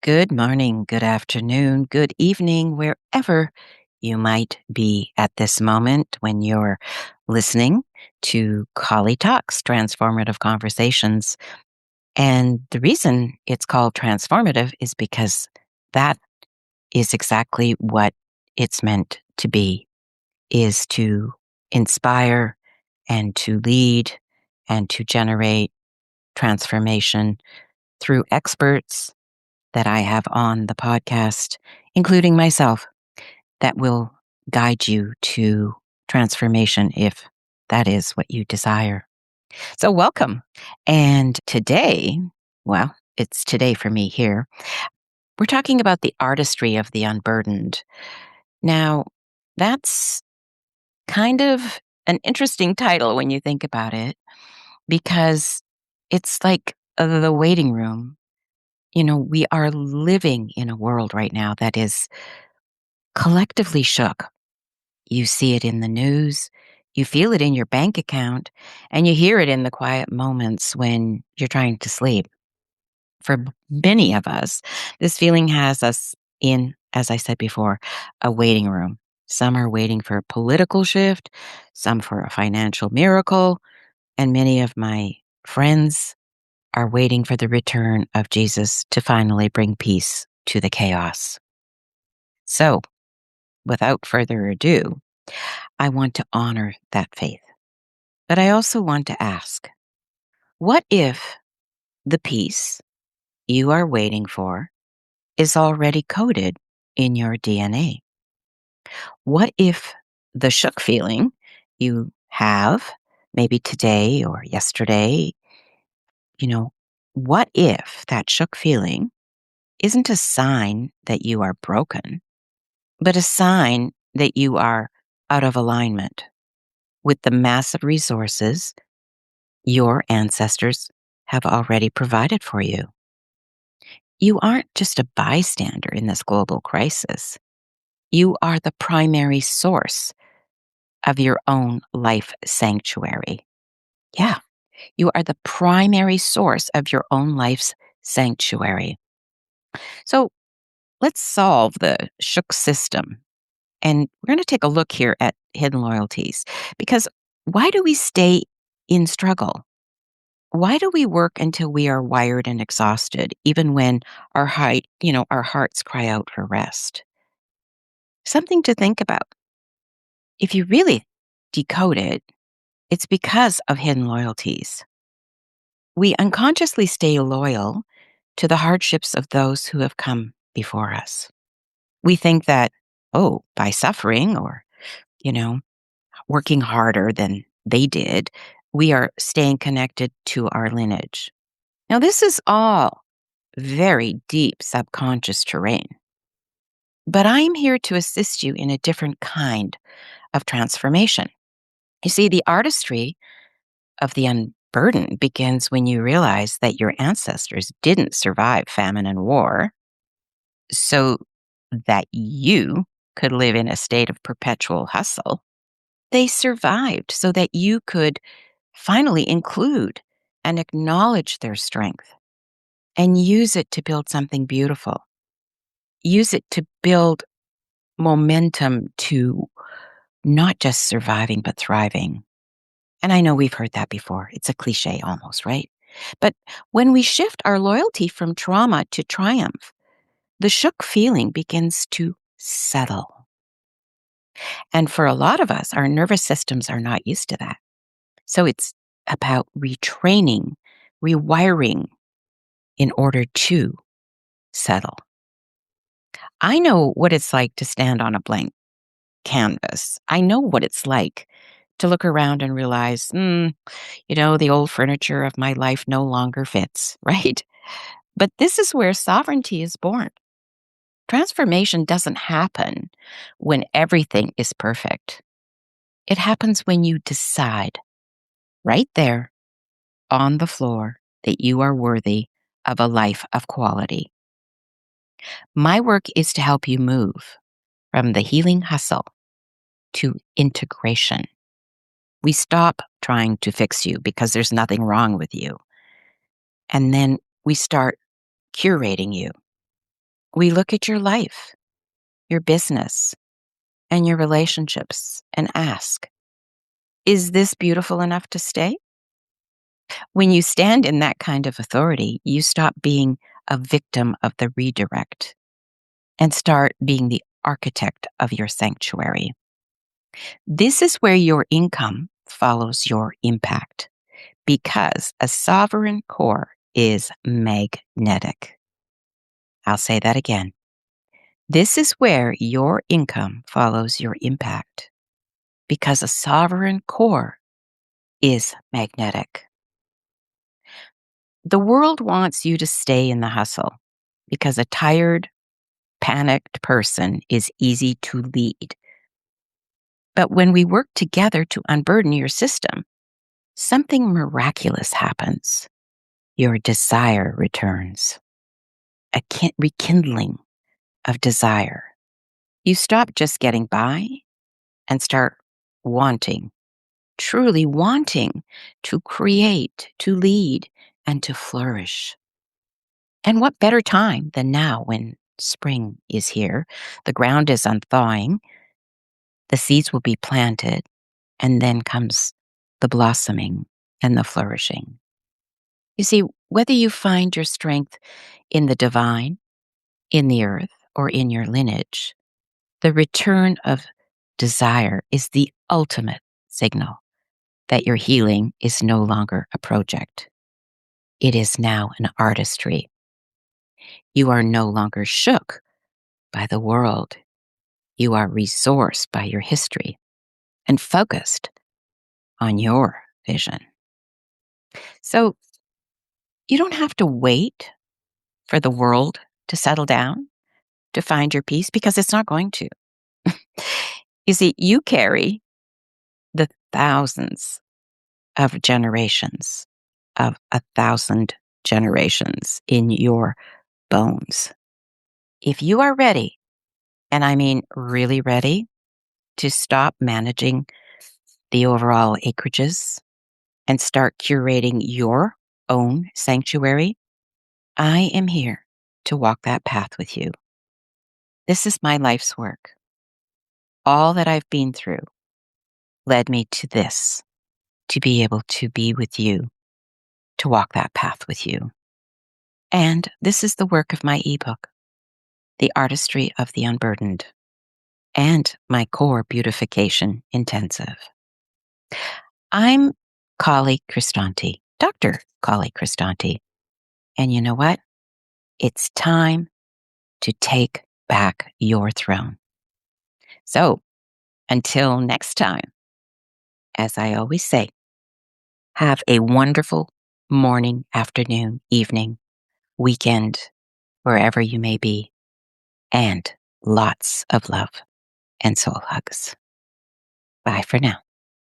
Good morning, good afternoon, good evening, wherever you might be at this moment when you're listening to Colli Talks, Transformative Conversations. And the reason it's called transformative is because that is exactly what it's meant to be, is to inspire and to lead and to generate transformation through experts that I have on the podcast, including myself, that will guide you to transformation if that is what you desire. So, welcome. And today, well, it's today for me here, we're talking about the artistry of the unburdened. Now, that's kind of an interesting title when you think about it, because it's like the waiting room. We are living in a world right now that is collectively shook. You see it in the news, you feel it in your bank account, and you hear it in the quiet moments when you're trying to sleep. For many of us, this feeling has us in, as I said before, a waiting room. Some are waiting for a political shift, some for a financial miracle, and many of my friends are waiting for the return of Jesus to finally bring peace to the chaos. So, without further ado, I want to honor that faith. But I also want to ask, what if the peace you are waiting for is already coded in your DNA? What if the shook feeling you have, maybe today or yesterday, you know, what if that shook feeling isn't a sign that you are broken, but a sign that you are out of alignment with the massive resources your ancestors have already provided for you? You aren't just a bystander in this global crisis. You are the primary source of your own life sanctuary. Yeah, you are the primary source of your own life's sanctuary. So let's solve the shook system. And we're going to take a look here at hidden loyalties, because why do we stay in struggle? Why do we work until we are wired and exhausted, even when our hearts cry out for rest? Something to think about. If you really decode it, it's because of hidden loyalties. We unconsciously stay loyal to the hardships of those who have come before us. We think that, by suffering or, you know, working harder than they did, we are staying connected to our lineage. Now, this is all very deep subconscious terrain. But I'm here to assist you in a different kind of transformation. You see, the artistry of the unburdened begins when you realize that your ancestors didn't survive famine and war so that you could live in a state of perpetual hustle. They survived so that you could finally include and acknowledge their strength and use it to build something beautiful. Use it to build momentum to not just surviving, but thriving. And I know we've heard that before. It's a cliche almost, right? But when we shift our loyalty from trauma to triumph, the shook feeling begins to settle. And for a lot of us, our nervous systems are not used to that. So it's about retraining, rewiring in order to settle. I know what it's like to stand on a blank canvas. I know what it's like to look around and realize, the old furniture of my life no longer fits, right? But this is where sovereignty is born. Transformation doesn't happen when everything is perfect. It happens when you decide right there on the floor that you are worthy of a life of quality. My work is to help you move from the healing hustle to integration. We stop trying to fix you because there's nothing wrong with you. And then we start curating you. We look at your life, your business, and your relationships and ask, is this beautiful enough to stay? When you stand in that kind of authority, you stop being a victim of the redirect and start being the architect of your sanctuary. This is where your income follows your impact because a sovereign core is magnetic. I'll say that again. This is where your income follows your impact because a sovereign core is magnetic. The world wants you to stay in the hustle because a tired, panicked person is easy to lead. But when we work together to unburden your system, something miraculous happens. Your desire returns, a rekindling of desire. You stop just getting by and start wanting, truly wanting to create, to lead, and to flourish. And what better time than now when spring is here, the ground is unthawing, the seeds will be planted, and then comes the blossoming and the flourishing. You see, whether you find your strength in the divine, in the earth, or in your lineage, the return of desire is the ultimate signal that your healing is no longer a project. It is now an artistry. You are no longer shook by the world. You are resourced by your history and focused on your vision. So you don't have to wait for the world to settle down to find your peace because it's not going to. You see, you carry the thousands of generations of 1,000 generations in your bones. If you are ready, and I mean really ready, to stop managing the overall acreages and start curating your own sanctuary, I am here to walk that path with you. This is my life's work. All that I've been through led me to this, to be able to be with you, to walk that path with you. And this is the work of my ebook, The Artistry of the Unburdened, and my core beautification intensive. I'm Colli Christante, Dr. Colli Christante. And you know what? It's time to take back your throne. So until next time, as I always say, have a wonderful morning, afternoon, evening, weekend, wherever you may be, and lots of love and soul hugs. Bye for now.